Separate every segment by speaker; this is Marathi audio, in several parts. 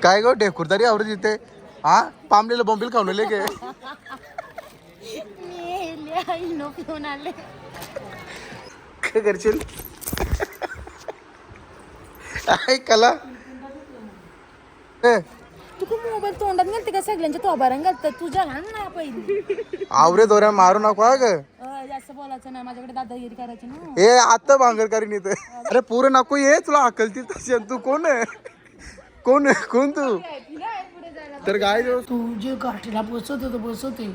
Speaker 1: काय गो ढेकुरदारी आवडत इथे हा पामलेलं बोंबील खाऊन के
Speaker 2: पिऊन आले
Speaker 1: काय करशील कला
Speaker 2: तू खूप मोबाईल तोंडात घालते का सगळ्यांच्या तोबारान घालतात तुझ्या घाल ना पहिली
Speaker 1: आवरे दोऱ्या मारू नको ग
Speaker 2: जास्त बोलायचं ना माझ्याकडे दादागिरी करायची ना
Speaker 1: ए आता भांगर करीन इथे अरे पुरं नको ये तुला अकलती तशी तू कोण आहे कोण तू तर काय
Speaker 2: तू जे गाठीला बसवते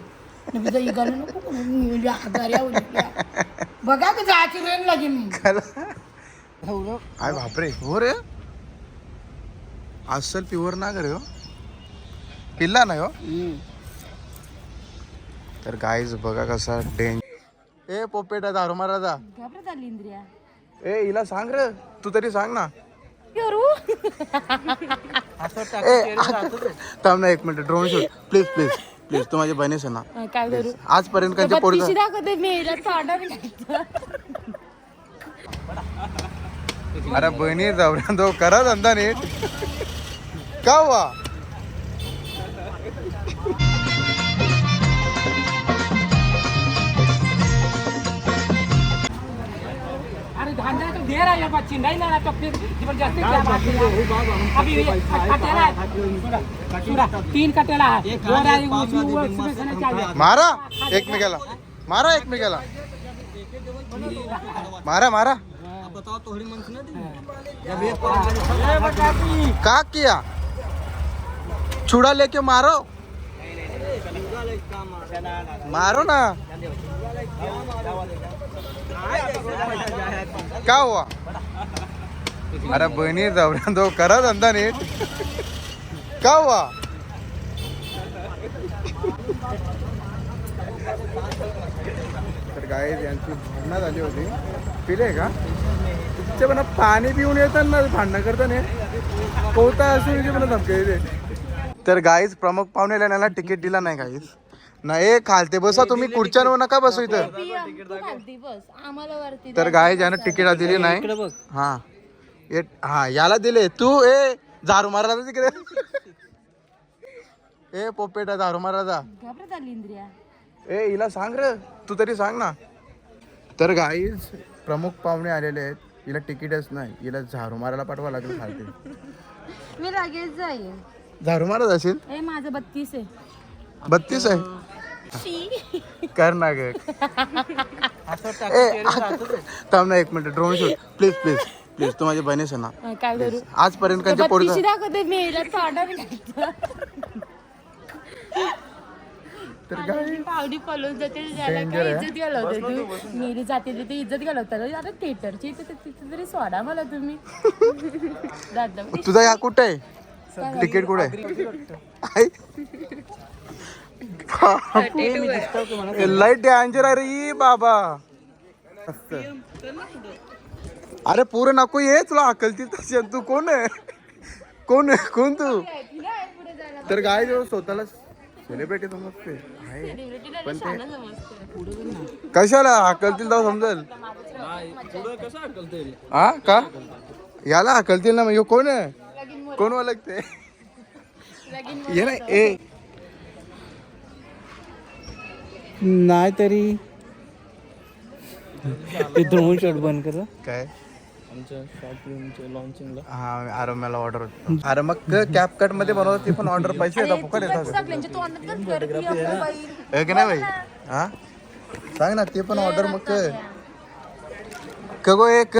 Speaker 2: बघा का जायची वेळ लागेल मी
Speaker 1: आय बापरे हो रे अस्सल प्युअर ना करे हो पिल्ला नाही हो तर गाईज बघा कसा डेंज ए पोपेटा दारू मारायचा
Speaker 2: घाबरत आली इंद्रिया
Speaker 1: ए हिला सांग रे तू तरी सांग ना थांब ना 1 minute drone shoot please please please तू माझ्या बहिणीस ना
Speaker 2: काय करू
Speaker 1: आजपर्यंत त्यांच्या पोट
Speaker 2: दाखवते मेला तोंडा
Speaker 1: अरे बहिणी जाऊ दो करा धंदा नीट का हुआ
Speaker 3: अरे धांधा तो दे रहा है बच्ची नहीं ना तो फिर जबरदस्ती क्या बात है अभी कटेला है पूरा 3 कटेला है हो रहा है उसमें से चाहिए
Speaker 1: मारा एकमेकाला मारा एकमेकाला मारा
Speaker 4: बताओ थोड़ी मन सुना
Speaker 1: का किया छुड़ा लेके मारो ना क्या हुआ अरे बहिणी जाऊ दो करा धंदा नीट का हुआ तर गाईज यांची भांडणं झाली होती पिले का तुमच्या पण पाणी पिऊन येतात ना भांडणं करताना कोणता असून पण धमके देते तर गाईज प्रमुख पाहुण्याला याला तिकीट दिला नाही गाईज नाही खालते बसा तुम्ही खुर्च्यांवर नका बसू इथं तर गाईज यानं तिकीट दिली नाही हा याला दिले तू ए झारू मारायला तिकडे ए पोपेटा झारू मारायचा
Speaker 2: घाबरत आली इंद्रिया
Speaker 1: ए हिला सांग रे तू तरी सांग ना तर गाईज प्रमुख पाहुणे आलेले आहेत हिला तिकीटच नाही हिला झारू मारायला पाठवा लागेल खालते
Speaker 2: मी लगेच जाईल
Speaker 1: झारू मारत असेल
Speaker 2: ए माझं 32 आहे
Speaker 1: 32 आहे कर ना ग थांब ना 1 minute drone shoot please please please तू माझ्या बहिणीस ना
Speaker 2: काय करू
Speaker 1: आजपर्यंत त्यांच्या पोट
Speaker 2: दाखवते मेला तोंडा
Speaker 1: तर काय
Speaker 2: पावडी पळून जाते ज्याला काय इज्जत घालवते तू मेरी जाते तिथे इज्जत घालवतात आता थिएटरची तिथे तरी सोडा मला तुम्ही दादा
Speaker 1: तुझा या कुठे आहे तिकीट कुठे आहे लाईट डेंजर आहे रे बाबा अरे पुरं नको ये तुला अकलती तशी तू कोण आहे कोण तू तर गाय जो स्वतःला सेलिब्रिटी समजते पण ते कशाला हकलतील तेव्हा समजेल हा का याला हकलतील ना मग कोण आहे कोण ओळखते ये ना ए
Speaker 4: नाही तरी ते ड्रोन शॉट बंद कर
Speaker 1: काय
Speaker 4: आमच्या शॉर्ट फिल्मच्या लॉन्चिंगला
Speaker 1: हा अरे मला ऑर्डर अरे मग कॅप कट मध्ये बनवतात ती पण ऑर्डर पैसे येतात फुकट येतात की नाही भाई हा सांग ना ते पण ऑर्डर मग गो एक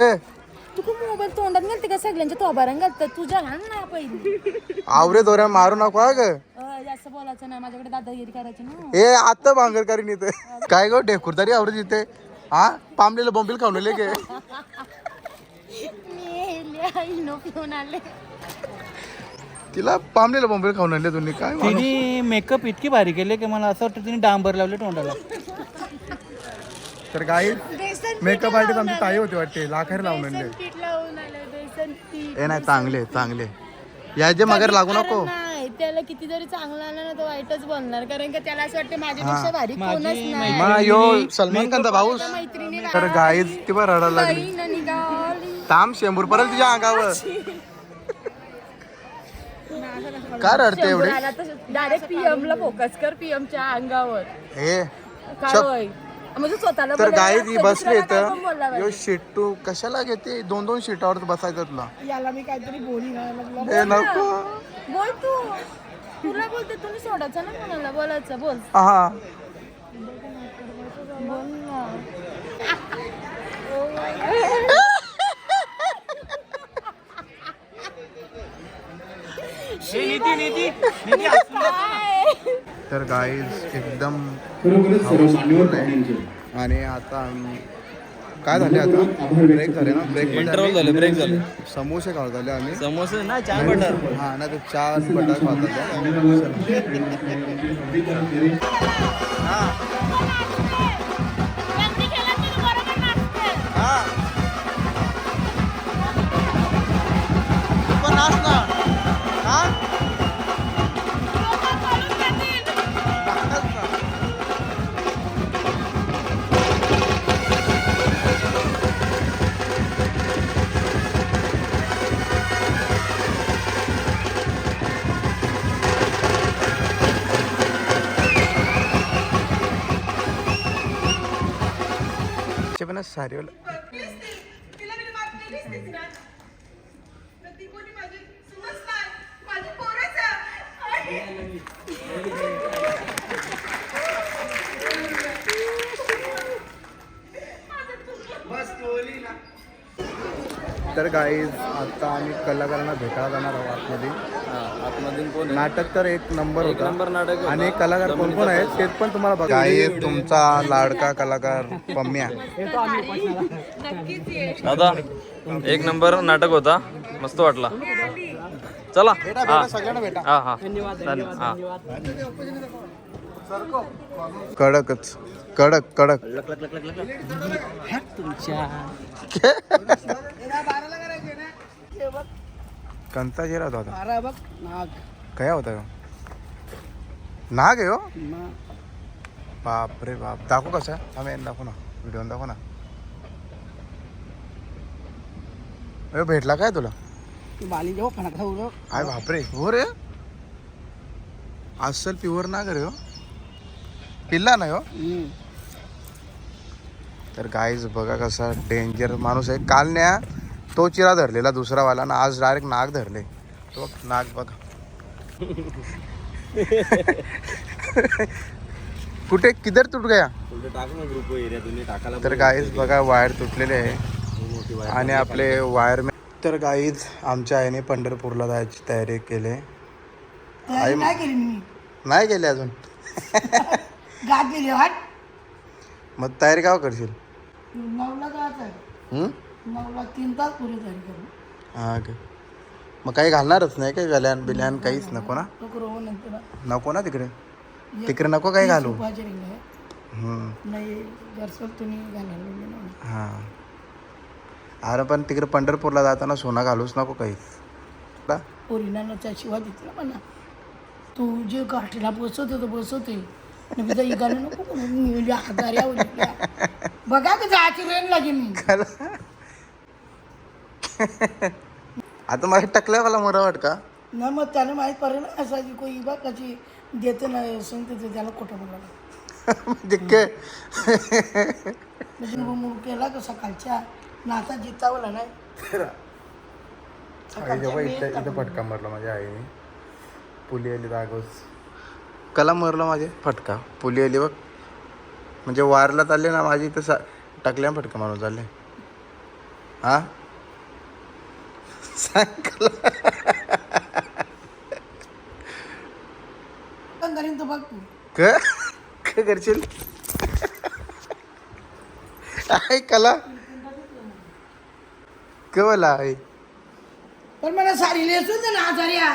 Speaker 2: तू खूप मोबाईल तोंडात घालते का सगळ्यांच्या तोबारान घालतात तुझ्या घाल ना पहिली
Speaker 1: आवरे दोऱ्या मारू नको ग
Speaker 2: जास्त बोलायचं ना माझ्याकडे दादागिरी करायची ना
Speaker 1: ए आता भांगर करीन इथे काय गो ढेकुरदारी आवडत इथे हा पामलेलं बोंबील खाऊन के
Speaker 2: पिऊन आले
Speaker 1: तिला पामलेलं बोंबील खाऊन आणले तुम्ही काय
Speaker 4: तिने मेकअप इतकी भारी केले की मला असं वाटतं तिने डांबर लावले तोंडाला
Speaker 1: तर काही मेकअप आर्टिस्ट आमची ताई होती वाटते लाखार लावून आणले ए नाही चांगले याचे मगर लागू नको
Speaker 2: त्याला किती जरी चांगला आला ना तो वाईटच बोलणार कारण की त्याला असं वाटतं माझ्यापेक्षा भारी कोणच नाही
Speaker 1: मग यो सलमान खानचा भाऊ तर गाईच ती पण रडायला लागली ताम शेंबूर परत तुझ्या अंगावर का रडते एवढे
Speaker 2: डायरेक्ट पीएम ला फोकस कर, पीएमच्या अंगावर
Speaker 1: हे
Speaker 2: काय होय म्हणजे स्वतःला
Speaker 1: तर
Speaker 2: बोलायला
Speaker 1: गाईत ही
Speaker 2: लागतं,
Speaker 1: बसली
Speaker 2: दुसऱ्याला काय
Speaker 1: तर
Speaker 2: पण बोलायला
Speaker 1: यो
Speaker 2: पाहिजे.
Speaker 1: शिट्टू कशाला घेते 2-2 सीटावर बसायचं तुला
Speaker 3: याला मी काहीतरी बोली
Speaker 1: ए नको
Speaker 2: बोल तू, तुला बोलते तुम्ही सोडायचं ना कोणाला बोलायचं, बोल
Speaker 1: हा
Speaker 2: बोल ना.
Speaker 1: तर गाईज एकदम
Speaker 5: खरोखरच सर्व मान्यवर पाहुण्यांचे
Speaker 1: आणि आता आम्ही काय झाले आता ब्रेक झाले ना ब्रेक
Speaker 4: झाले ब्रेक झाले
Speaker 1: समोसे खात झाले आम्ही
Speaker 4: समोसे ना चाय बटर
Speaker 1: हा ना ते 4 बटर खात पण सारी तर गाईज आता आम्ही कलाकारांना भेटायला जाणार आहोत आतमध्ये.
Speaker 4: आतमधून कोण
Speaker 1: नाटक तर एक नंबर होता
Speaker 4: नंबर नाटक होतं.
Speaker 1: आणि कलाकार कोण कोण आहेत ते पण तुम्हाला बघा. गाईज तुमचा लाडका कलाकार पम्या.
Speaker 6: दादा एक नंबर नाटक होता, मस्त वाटला. चला हा
Speaker 1: सगळ्यांना भेटा.
Speaker 6: हा हा धन्यवाद हा.
Speaker 1: कडकच कडक कडक कंचा जिरा होता
Speaker 3: बघ नाग
Speaker 1: काय होता ह्यो? नाग आहे हो बाप रे बाप. दाखवू कसा आम्ही दाखवू ना व्हिडिओ दाखवू ना. अरे भेटला काय तुला
Speaker 3: बाली जेव्हा फणक खाऊ
Speaker 1: आय बापरे हो रे अस्सल प्युअर नाग रे हो पिल्ला नाही हो. तर गाईज बघा कसा डेंजर माणूस आहे. काल न्या तो चिरा धरलेला दुसरा वाला ना आज डायरेक्ट नाग धरले. तो बघ नाग बघा कुठे किधर तुट गया. तर गाईज बघा वायर तुटलेले आहे आणि आपले वायरमॅन. तर गाईज आमच्या आईने पंढरपूरला जायची तयारी केली. आई
Speaker 3: काय केली मी
Speaker 1: नाही केली अजून.
Speaker 3: गात गेली वाट
Speaker 1: मग तयारी का करशील.
Speaker 3: 9ला जायचं आहे. 9ला 3 तास पुरे तयारी करू.
Speaker 1: हा का मग काही घालणारच नाही काय गल्यान बिल्यान काहीच नको ना.
Speaker 3: नंतर
Speaker 1: नको ना तिकडे तिकडे नको काही घालू.
Speaker 3: उपाची रिंग आहे नाही जरसं तुम्ही घालायला
Speaker 1: हां अरे पण तिकडे पंढरपूरला जाताना सोना घालूच नको काहीच.
Speaker 3: पोरीनाच्या शिवाय देते ना म्हणा तू जे गाठीला बसवते तो बसवते गाणं नको हाताऱ्या बघा का जायची रेन लागे मी
Speaker 1: आता माझ्या टकल्या मला मरावट का
Speaker 3: ना मग त्याने माहीत पडेल ना असायची कोई बा कशी देते नाही सांगते त्याला खोटं बोलायला
Speaker 1: म्हणजे काय
Speaker 3: म्हणजे मग केला का सकाळच्या नाता जितावला नाही
Speaker 1: जेव्हा इथं फटका मारला माझ्या आईने. पुली आली जागोच कला मारला माझे फटका पुली आली बघ. म्हणजे वारला चालले ना माझी इथं टाकल्या फटका मारून चालले. हा सांग कला.
Speaker 3: करीन तो बघ तू
Speaker 1: काय करशील आहे कला कवला आहे.
Speaker 3: पण मला सारी लेसून दे ना आचार्या.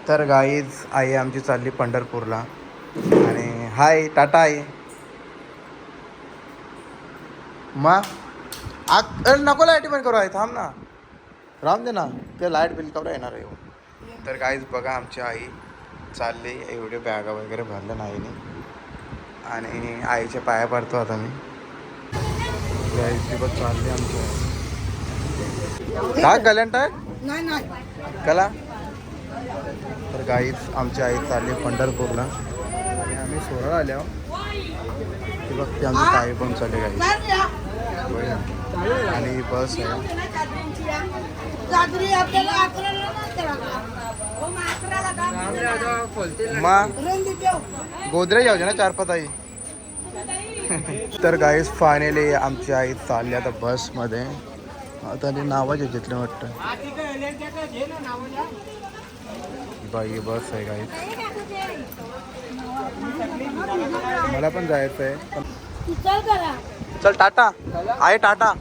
Speaker 1: तर गाईज आई आमची चालली पंढरपूरला आणि हाय टाटा आहे मग नको लाईट बंद करू आहे थांब ना राम दे ना ते लाईट बिल कवर येणार आहे येऊन. तर गाईज बघा आमची आई चालली एवढे बॅगा वगैरे भरल्या नाही आणि आईच्या पाया पडतो आता मी. गाईची बघ चालली आमची आई काय गॅलंट आहे
Speaker 3: नाही
Speaker 1: कला गाईच आमची आई चालली पंढरपूरला आणि आम्ही सोहळा आल्या ती बघते आमची ताई पण चालली गाई आणि ही बस आहे. मग गोदरेज जाऊ ना 4-5 आई. तर गाईज फायनली आमची आई चालली आता बसमध्ये. आता ते नावाचे घेतले वाटतं. बाई बस आहे गाईज. मला पण जायचं आहे. चल टाटा आहे टाटा.